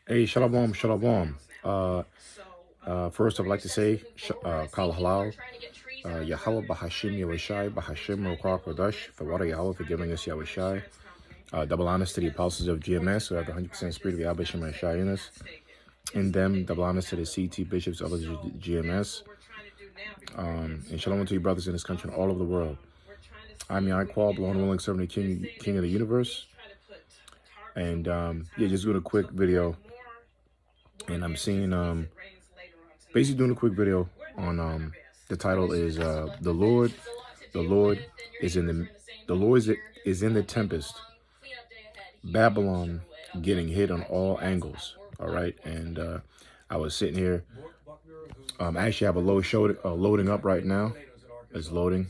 Hey, shalom, shalom. First, I'd like to say, Kal Halal, Yahweh Bahashim Yahushai, Bahashim Rokwa Kodash, the water Yahweh for giving us Yahushai. Double honors to the apostles of GMS who have the 100% spirit of Yahweh Shem Yahushai in us. In them, double honors to the CT bishops of the GMS. And shalom to you brothers in this country and all over the world. I'm Yaquab, Lone Willing Servant King of the Universe. And yeah, just doing a quick video. And I'm seeing basically doing a quick video on the title is the Lord is in the Tempest. Babylon getting hit on all angles. All right, and I was sitting here. I actually have a loading up right now. It's loading.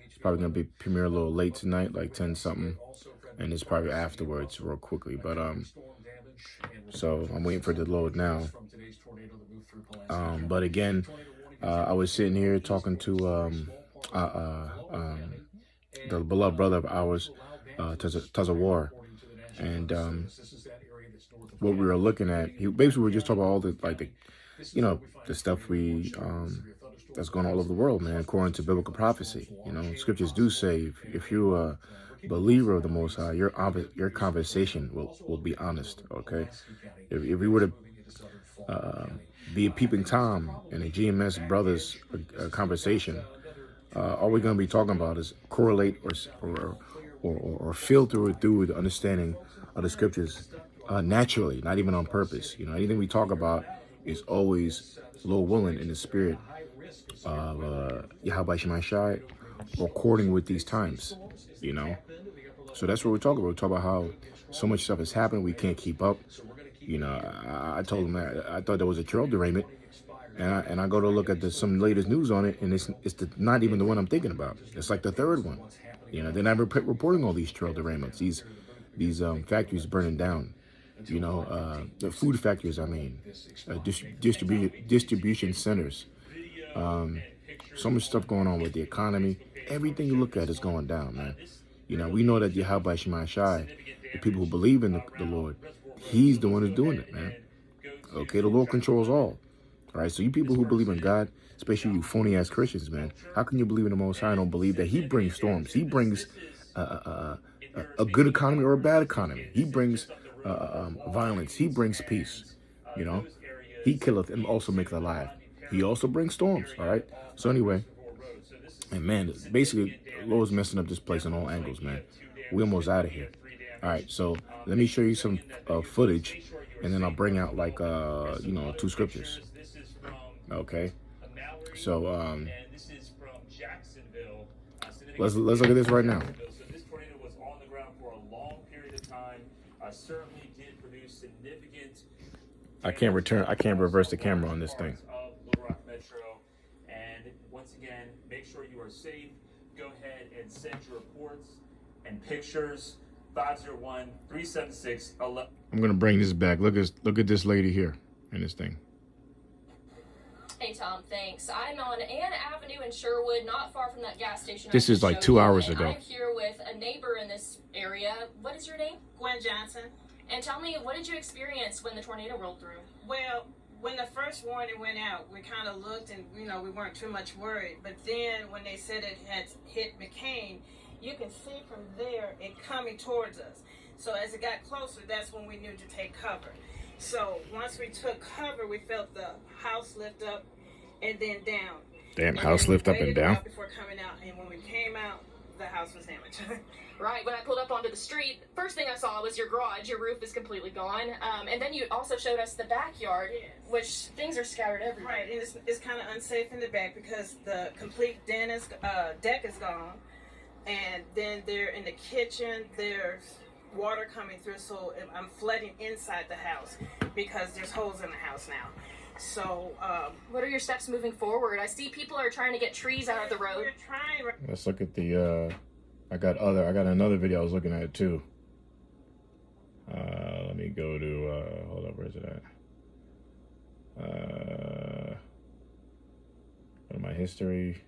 It's probably gonna be premiere a little late tonight, like 10 something, and it's probably afterwards real quickly. But so I'm waiting for it to load now. But again, I was sitting here talking to the beloved brother of ours, Tazawar, and what we were looking at, we were just talking about all the the stuff we that's going on all over the world, man, according to biblical prophecy. Scriptures do say if you're a believer of the Most High, your conversation will be honest. Okay, if we were to be a peeping Tom in a GMS brothers conversation, all we're going to be talking about is correlate or filter it through the understanding of the scriptures naturally, not even on purpose. Anything we talk about is always Lord willing in the spirit of Yahweh Shema Shai, according with these times. So that's what we're talking about. We're talking about how so much stuff has happened, we can't keep up. I told him that I thought there was a trail derailment, and I go to look at some latest news on it, and it's not even the one I'm thinking about. It's like the third one. They're not reporting all these trail derailments. These factories burning down. The food factories. I mean, distribution centers. So much stuff going on with the economy. Everything you look at is going down, man. We know that Yahweh Shema Shai, the people who believe in the Lord, He's the one who's doing it, man. Okay, the Lord controls all. All right, so you people who believe in God, especially you phony-ass Christians, man, how can you believe in the Most High and don't believe that He brings storms? He brings a good economy or a bad economy. He brings violence. He brings peace. He killeth and also maketh alive. He also brings storms, all right? So anyway, and man, basically, the Lord's messing up this place on all angles, man. We're almost out of here. All right, so let me show you some footage, and then I'll bring out like 2 scriptures. Okay, so let's look at this right now. So this tornado was on the ground for a long period of time. Certainly did produce significant. I can't reverse the camera on this thing. Little Rock Metro, and once again, make sure you are safe. Go ahead and send your reports and pictures. 501-376-11. I'm gonna bring this back. Look at this lady here in this thing. Hey Tom, thanks. I'm on Ann Avenue in Sherwood, not far from that gas station. This is like 2 hours ago. I'm here with a neighbor in this area. What is your name? Gwen Johnson. And tell me, what did you experience when the tornado rolled through? Well, when the first warning went out, we kind of looked and, we weren't too much worried. But then when they said it had hit McCain, you can see from there it coming towards us. So as it got closer, that's when we knew to take cover. So once we took cover, we felt the house lift up and then down. Damn, house lift up and down? Before coming out, and when we came out, the house was damaged. Right, when I pulled up onto the street, first thing I saw was your garage. Your roof is completely gone. And then you also showed us the backyard, yes, which things are scattered everywhere. Right, and it's kind of unsafe in the back because the complete deck is gone. And then they're in the kitchen, there's water coming through, so I'm flooding inside the house because there's holes in the house now. So, what are your steps moving forward? I see people are trying to get trees out of the road. We're trying. Let's look at the, I got another video I was looking at too. Let me go to, hold up, where is it at? Go to my history.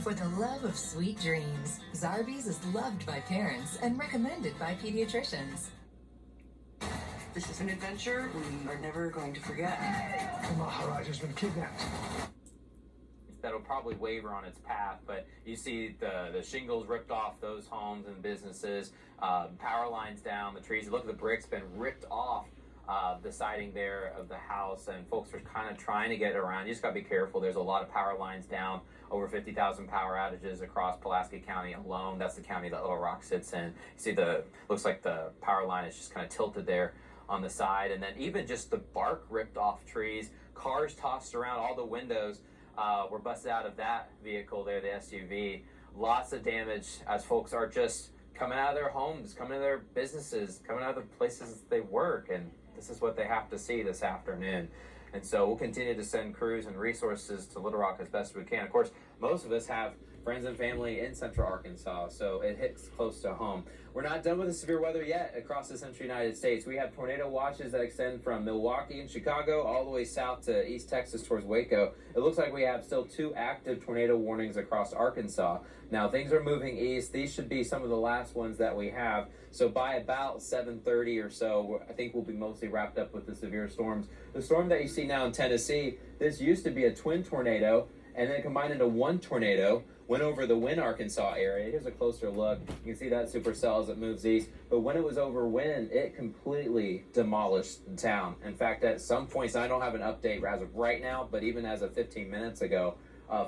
For the love of sweet dreams. Zarbee's is loved by parents and recommended by pediatricians. This is an adventure we are never going to forget. The Maharaj has been kidnapped. That'll probably waver on its path, but you see the shingles ripped off those homes and businesses, power lines down, the trees. Look at the bricks been ripped off the siding there of the house, and folks are kind of trying to get around. You just gotta be careful. There's a lot of power lines down, over 50,000 power outages across Pulaski County alone. That's the county that Little Rock sits in. You see looks like the power line is just kind of tilted there on the side, and then even just the bark ripped off trees, cars tossed around, all the windows were busted out of that vehicle there, the SUV. Lots of damage as folks are just coming out of their homes, coming out of their businesses, coming out of the places they work, and this is what they have to see this afternoon. And so we'll continue to send crews and resources to Little Rock as best we can. Of course, most of us have friends and family in Central Arkansas, so it hits close to home. We're not done with the severe weather yet across the central United States. We have tornado watches that extend from Milwaukee and Chicago all the way south to East Texas towards Waco. It looks like we have still 2 active tornado warnings across Arkansas. Now, things are moving east. These should be some of the last ones that we have. So by about 7:30 or so, I think we'll be mostly wrapped up with the severe storms. The storm that you see now in Tennessee, this used to be a twin tornado, and then it combined into one tornado, went over the Wynn, Arkansas area. Here's a closer look. You can see that supercell as it moves east. But when it was over Wynn, it completely demolished the town. In fact, at some points, I don't have an update as of right now, but even as of 15 minutes ago,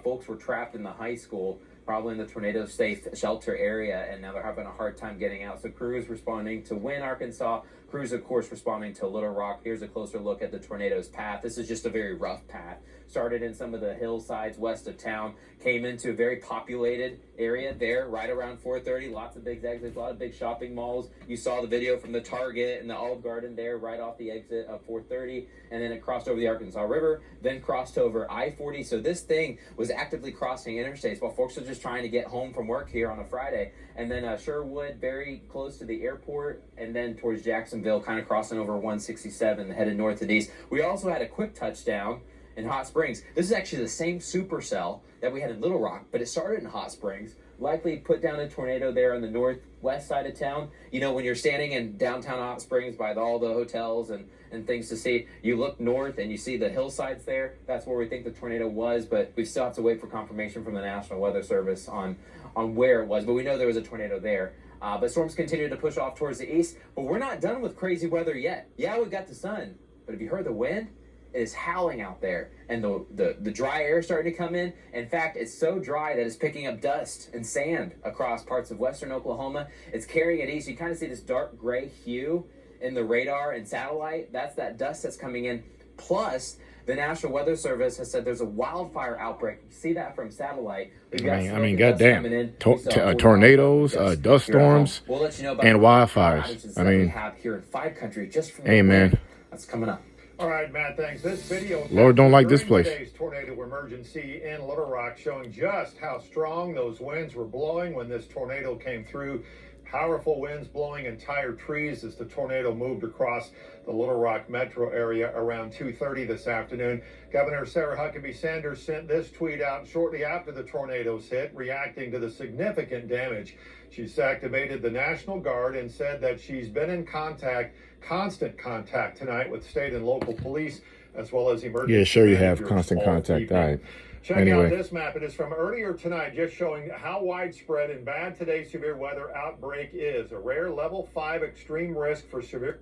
folks were trapped in the high school, probably in the tornado safe shelter area, and now they're having a hard time getting out. So crews responding to Wynn, Arkansas. Crews, of course, responding to Little Rock. Here's a closer look at the tornado's path. This is just a very rough path. Started in some of the hillsides west of town, came into a very populated area there right around 4:30. Lots of big exits, a lot of big shopping malls. You saw the video from the Target and the Olive Garden there right off the exit of 4:30, and then it crossed over the Arkansas River, then crossed over I-40. So this thing was actively crossing interstates while folks are just trying to get home from work here on a Friday. And then Sherwood, very close to the airport, and then towards Jacksonville, kind of crossing over 167, headed north and east. We also had a quick touchdown in Hot Springs. This is actually the same supercell that we had in Little Rock, but it started in Hot Springs. Likely put down a tornado there on the northwest side of town. You know, when you're standing in downtown Hot Springs by all the hotels and things to see, you look north and you see the hillsides there. That's where we think the tornado was, but we still have to wait for confirmation from the National Weather Service on where it was. But we know there was a tornado there. But storms continue to push off towards the east, but we're not done with crazy weather yet. Yeah, we got the sun, but have you heard the wind? It is howling out there, and the dry air is starting to come in. In fact, it's so dry that it's picking up dust and sand across parts of western Oklahoma. It's carrying it east. You kind of see this dark gray hue in the radar and satellite. That's that dust that's coming in. Plus, the National Weather Service has said there's a wildfire outbreak. You see that from satellite. I mean, goddamn. Tornadoes, dust storms, We'll let you know about and the wildfires. outages I that we mean, have here in 5 countries just from hey, man. That's coming up. All right, Matt, thanks. This video Lord don't like this during place. today's tornado emergency in Little Rock, showing just how strong those winds were blowing when this tornado came through. Powerful winds blowing entire trees as the tornado moved across the Little Rock metro area around 2:30 this afternoon. Governor Sarah Huckabee Sanders sent this tweet out shortly after the tornadoes hit, reacting to the significant damage. She's activated the National Guard and said that she's been in constant contact tonight with state and local police, as well as emergency Yeah, sure you have managers constant all contact. evening. All right. Check Anyway. out this map. It is from earlier tonight, just showing how widespread and bad today's severe weather outbreak is. A rare level 5 extreme risk for severe.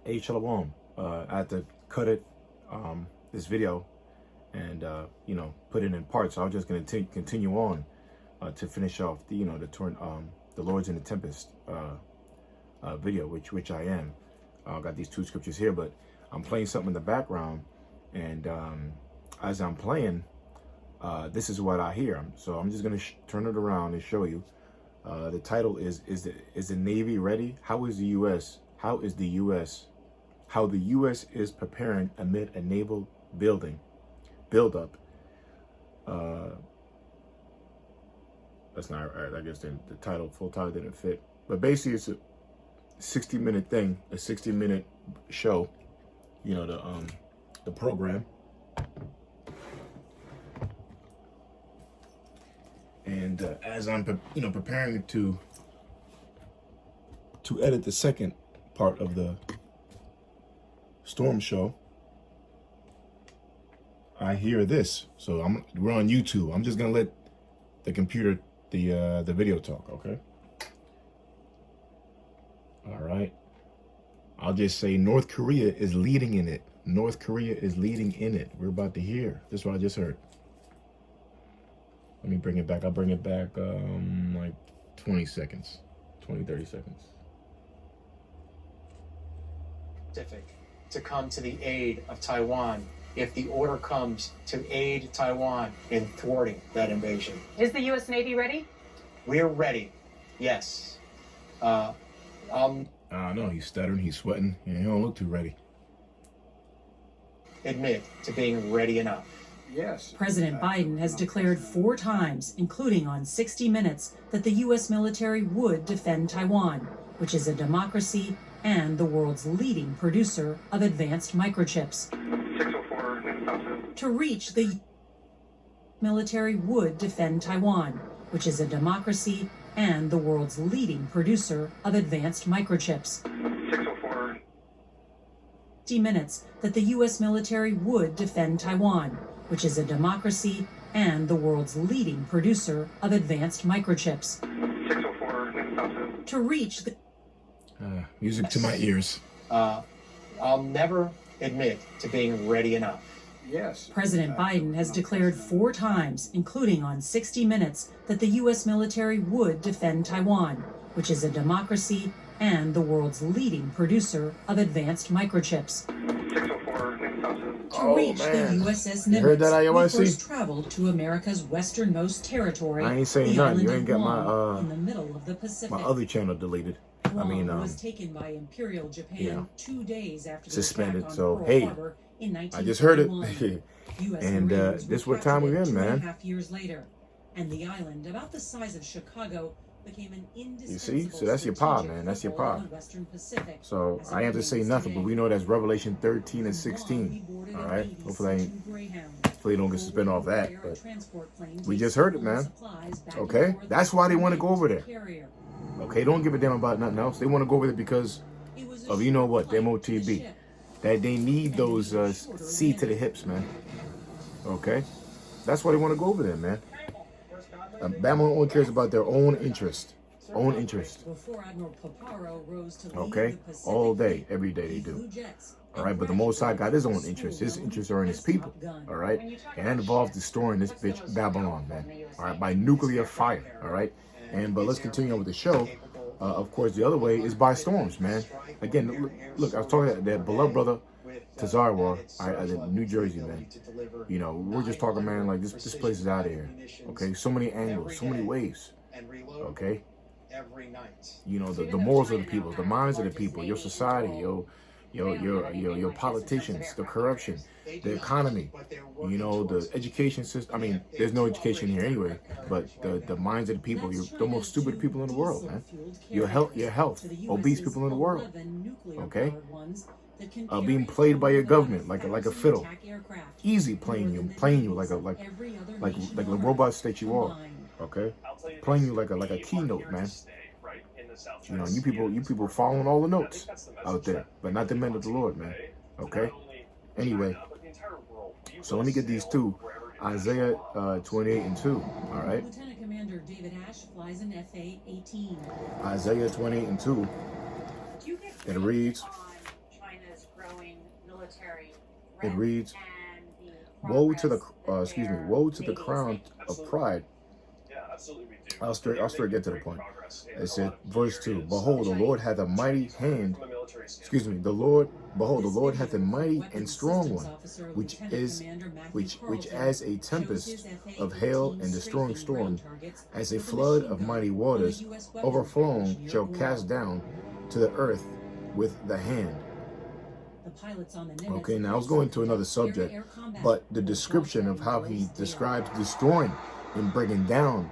Hey, Shalom. I had to cut it, this video, and put it in parts. So I'm just going to continue on to finish off the the Lords and the Tempest video, which I am. I've got these 2 scriptures here, but I'm playing something in the background, and as I'm playing, this is what I hear. So I'm just going to turn it around and show you. The title is the Navy ready? How the U.S. is preparing amid a naval buildup. That's not right. I guess the full title didn't fit. But basically, it's a 60-minute thing, a 60-minute show. The program. And as I'm, preparing to edit the second part of the storm show, I hear this. So we're on YouTube. I'm just gonna let the computer, the video talk. Okay. All right. I'll just say North Korea is leading in it. North Korea is leading in it. We're about to hear. This is what I just heard. Let me bring it back. I'll bring it back like 20 seconds, 20, 30 seconds. To come to the aid of Taiwan if the order comes to aid Taiwan in thwarting that invasion. Is the U.S. Navy ready? We're ready, yes. I don't know, he's stuttering, he's sweating, and he don't look too ready. Admit to being ready enough. Yes. President Biden has declared 4 times, including on 60 Minutes, that the U.S. military would defend Taiwan, which is a democracy and the world's leading producer of advanced microchips. 604, to reach the military would defend Taiwan, which is a democracy and the world's leading producer of advanced microchips. 604. 60 Minutes that the U.S. military would defend Taiwan, which is a democracy and the world's leading producer of advanced microchips. 604, to reach the music to my ears. I'll never admit to being ready enough. Yes. President Biden has declared 4 times, including on 60 Minutes, that the U.S. military would defend Taiwan, which is a democracy and the world's leading producer of advanced microchips. 604, to reach the USS Nimitz, we first traveled to America's westernmost territory. I ain't saying nothing. You ain't got in the middle of the Pacific. my other channel deleted. Was taken by Imperial Japan 2 days after suspended. The attack on So Pearl hey, Harbor in I just heard it. US And this what time we're in, man. 2.5 years later, and the island, about the size of Chicago, became an indispensable. You see, so that's your pod, man. That's your pod. So I have to say nothing, but we know that's Revelation 13 and 16. All right. Hopefully you don't get suspended off that. But we just heard it, man. Okay, that's why they want to go over there. Okay, don't give a damn about nothing else. They want to go over there because of, you know what, the MOTB. That they need those C to the hips, man. Okay? That's why they want to go over there, man. Bama only cares about their own interest. Own interest. Okay? All day, every day they do. All right, but the Most High got his own interest. His interests are in his people. All right? And that involves destroying this bitch Babylon, man. All right? By nuclear fire. All right? But let's continue on with the show. Of course, the other way is by storms, man. Again, look, I was talking to that beloved brother, Tazarwa, in New Jersey, man. You know, we're just talking, man, like this place is out of here. Okay, so many angles, so many ways. Okay, you know, the morals of the people, the minds of the people, your society, your politicians, the corruption, the economy, you know, the education system. I mean, there's no education here anyway, but the minds of the people, you're the most stupid people in the world, man. Your health, obese people in the world. Okay, being played by your government like a fiddle, easy playing you like the robots that you are. Okay, playing you like a keynote, man. You know, you people following all the notes out there, but not the men of the Lord, man. Okay. Anyway, so let me get these two. Isaiah 28 and 2. All right. Lieutenant Commander David Ash flies an FA-18. Isaiah 28 and 2. It reads. It reads. Woe to the woe to the crown of pride. I'll straight get to the point. It said, verse 2, behold, the Lord hath a mighty hand. Behold, the Lord hath a mighty and strong one, which as a tempest of hail and destroying storm, as a flood of mighty waters, overflowing shall cast down to the earth with the hand. Okay, now I was going to another subject, but the description of how he describes destroying and bringing down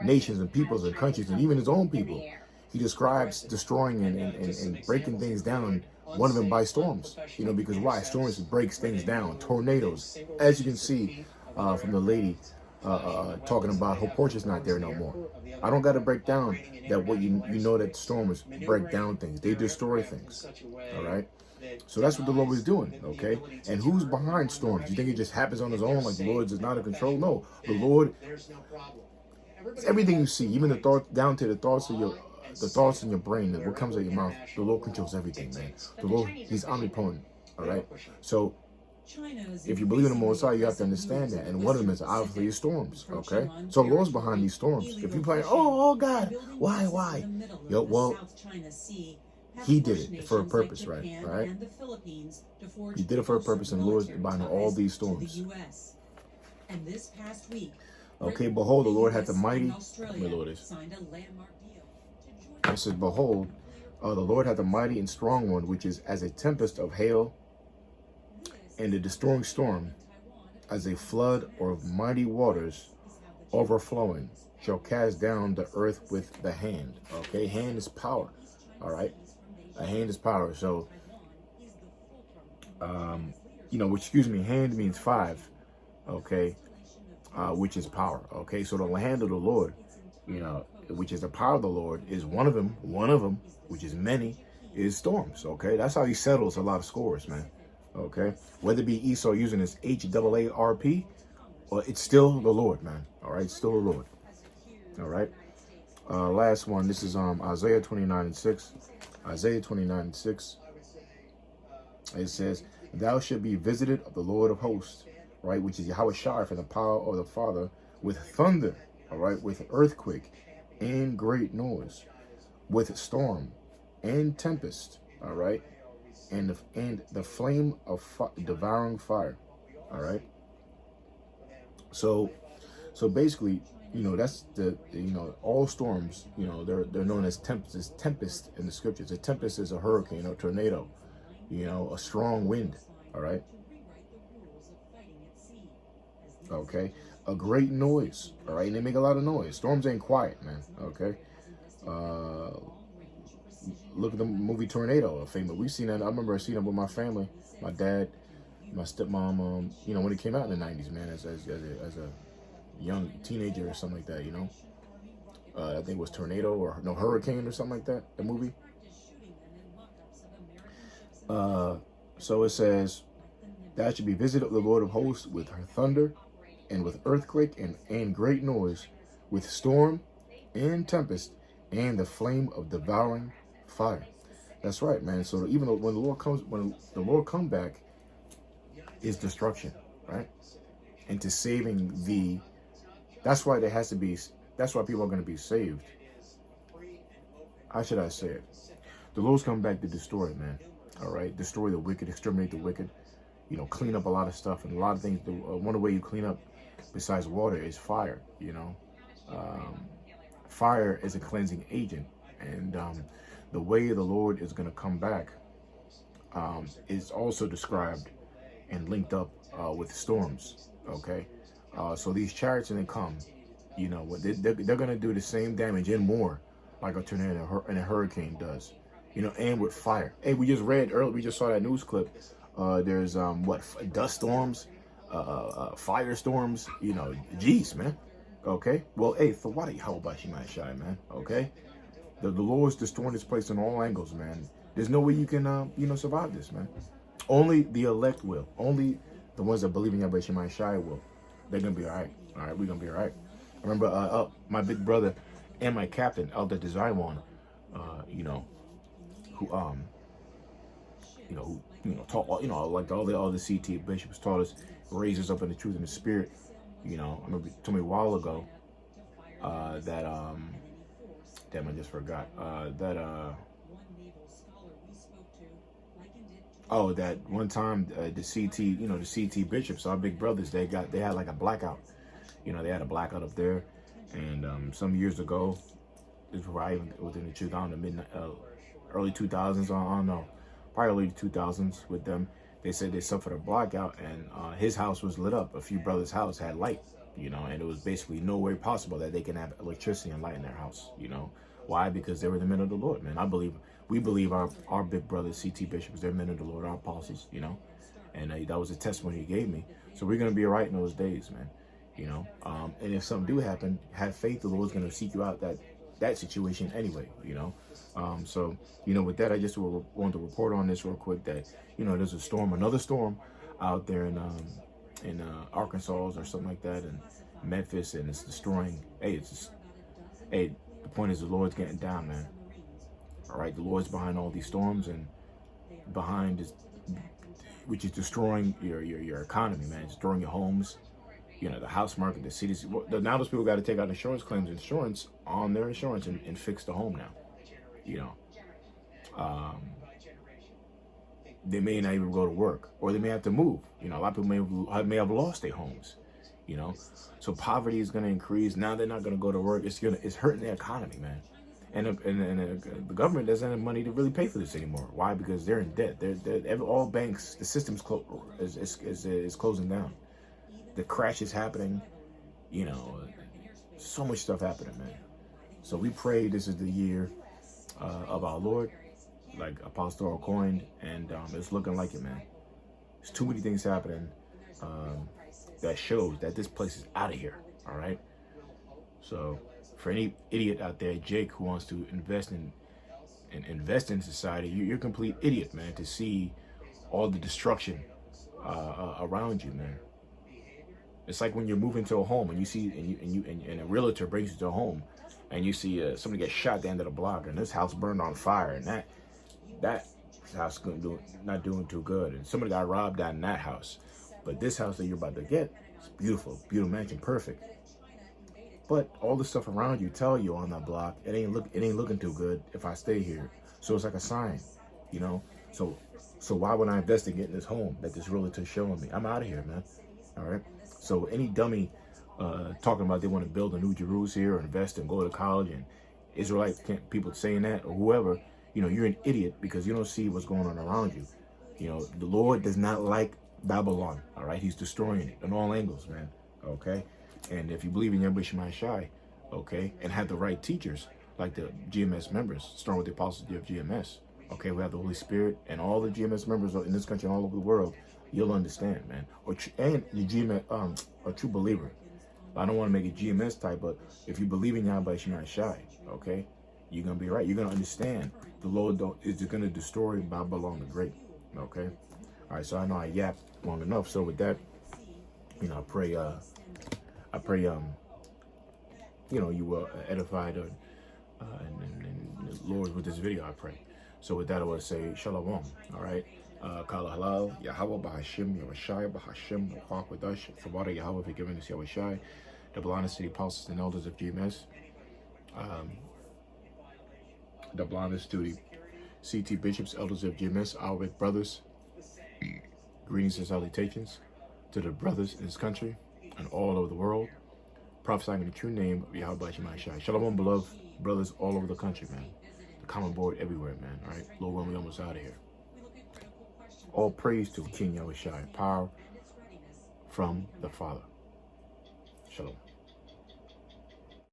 nations and peoples and countries and even his own people. He describes destroying and breaking things down, one of them by storms. You know, because why? Storms breaks things down. Tornadoes. As you can see from the lady talking about her porch is not there no more. I don't got to break down that what you know that storms break down things. They destroy things. All right. So that's what the Lord is doing. Okay. And who's behind storms? You think it just happens on his own? Like the Lord is not in control? No. The Lord, it's everything you see, even the thought down to the thoughts of the thoughts in your brain, and what comes out of your mouth. The Lord controls everything, man. The Lord, He's omnipotent. All right. So if you believe in the Most High, you have to understand that. And one of them is obviously storms. Okay. So the Lord's behind these storms. If you play, oh God, why? Yo, well, He did it for a purpose, right? He did it for a purpose, and the Lord's behind all these storms. Okay, behold, the Lord hath the mighty. Let me load this. It says, behold, the Lord hath a mighty and strong one, which is as a tempest of hail, and a destroying storm, as a flood or of mighty waters overflowing, shall cast down the earth with the hand. Okay, hand is power. All right, a hand is power. So, hand means 5. Okay, which is power. Okay, so the hand of the Lord, which is the power of the Lord, is one of them, which is many, is storms. Okay, that's how He settles a lot of scores, man. Okay, whether it be Esau using his HAARP, or it's still the Lord, man. All right, still the Lord. All right. Last one. This is Isaiah 29:6. Isaiah 29:6. It says, "Thou shalt be visited of the Lord of hosts," right, which is Yahweh Shai, for the power of the Father, with thunder, all right, with earthquake and great noise, with storm and tempest, all right, and the flame of devouring fire, all right. So basically, that's all storms, they're known as tempest in the scriptures. A tempest is a hurricane or tornado, a strong wind, all right. Okay, a great noise, all right, and they make a lot of noise. Storms ain't quiet, man. Okay, look at the movie Tornado, a famous. We've seen that. I remember seeing it with my family, my dad, my stepmom. When it came out in the '90s, man, as a young teenager or something like that. I think it was Tornado or Hurricane or something like that. The movie. So it says, "Thou should be visited of the Lord of hosts with her thunder, and with earthquake and great noise, with storm and tempest, and the flame of devouring fire." That's right, man. So even though when the Lord comes back, is destruction, right? And to saving that's why that's why people are going to be saved. How should I say it? The Lord's coming back to destroy it, man. All right, destroy the wicked, exterminate the wicked. Clean up a lot of stuff, and a lot of things. One way you clean up, besides water, is fire. Fire is a cleansing agent, and the way the Lord is going to come back is also described and linked up with storms. Okay, so these chariots, when they come, they're going to do the same damage and more, like a tornado and a hurricane does. And with fire. Hey, we just read earlier. We just saw that news clip. There's dust storms, firestorms. Jeez, man. Okay. Well, hey, for what? How about you, my shy man? Okay. The Lord's destroying this place on all angles, man. There's no way you can, survive this, man. Only the elect will. Only the ones that believe in Yahweh Shemai Shai will. They're gonna be all right. All right, we're gonna be all right. I remember, my big brother and my captain, Elder Desirwan, taught, like all the other CT bishops taught us, raised us up in the truth and the spirit. I remember he told me a while ago damn, I just forgot that one time the CT bishops, our big brothers, they had like a blackout. They had a blackout up there, and some years ago, this was probably within the 2000 early 2000s. I don't know, probably early 2000s with them. They said they suffered a blackout, and his house was lit up. A few brothers' house had light, and it was basically no way possible that they can have electricity and light in their house. Why? Because they were the men of the Lord, man. We believe our big brothers, CT bishops, they're men of the Lord, our apostles, and that was a testimony he gave me. So we're gonna be all right in those days, man. you know. And if something do happen, have faith. The Lord's going to seek you out that situation anyway, you know. So, you know, with that, I just want to report on this real quick that, you know, there's a storm, another storm out there in Arkansas or something like that, and Memphis, and it's destroying. Hey, the point is the Lord's getting down, man. All right, the Lord's behind all these storms, and behind is, which is destroying your economy, man. It's destroying your homes, you know, the house market, the cities. Now those people got to take out insurance on their insurance and fix the home now, you know. They may not even go to work, or they may have to move. You know, a lot of people may have lost their homes, you know. So poverty is going to increase. Now they're not going to go to work. It's hurting the economy, man. And the government doesn't have money to really pay for this anymore. Why? Because they're in debt. All banks, the system's is closing down. The crash is happening. You know, so much stuff happening, man. So we pray this is the year of our Lord, like Apostle coined, and it's looking like it, man. There's too many things happening that shows that this place is out of here. All right. So for any idiot out there, Jake, who wants to invest in society, you're a complete idiot, man. To see all the destruction around you, man. It's like when you're moving to a home and you see and a realtor brings you to a home, and you see somebody get shot at the end of the block, and this house burned on fire, and that house not doing too good, and somebody got robbed out in that house. But this house that you're about to get, it's beautiful mansion, perfect. But all the stuff around you tell you on that block, it ain't looking too good if I stay here. So it's like a sign, you know. So why would I invest in getting this home that this realtor's showing me? I'm out of here, man. All right. So any dummy talking about they want to build a new Jerusalem here or invest and go to college, and Israelite people saying that, or whoever, you know, you're an idiot because you don't see what's going on around you. You know, the Lord does not like Babylon. All right. He's destroying it on all angles, man. Okay. And if you believe in Yahweh Shemai Shai, okay, and have the right teachers, like the GMS members, starting with the apostles of GMS, okay, we have the Holy Spirit, and all the GMS members in this country and all over the world, you'll understand, man. And your GMS, a true believer. I don't want to make it GMS type, but if you believe in Yahweh Shemai Shai, okay, you're going to be right. You're going to understand the Lord is going to destroy Babylon the Great, okay? All right, so I know I yapped long enough. So with that, you know, I pray, you know, you were edified and Lord with this video, I pray. So with that, I would say shalom. All right. Kala halal, Yahweh Bahashim, Yahweh Bahashim, walk with us. For water, Yahweh, for giving us Yahweh Shai. Double honor to the apostles and elders of GMS. Double honor to the CT bishops, elders of GMS, our brothers. Greetings and salutations to the brothers in this country and all over the world, prophesying in the true name of Yahweh Shemai Shai. Shalom, beloved brothers all over the country, man. The common board everywhere, man. All right, Lord, when we almost out of here. All praise to King Yahweh Shai, power from the Father. Shalom.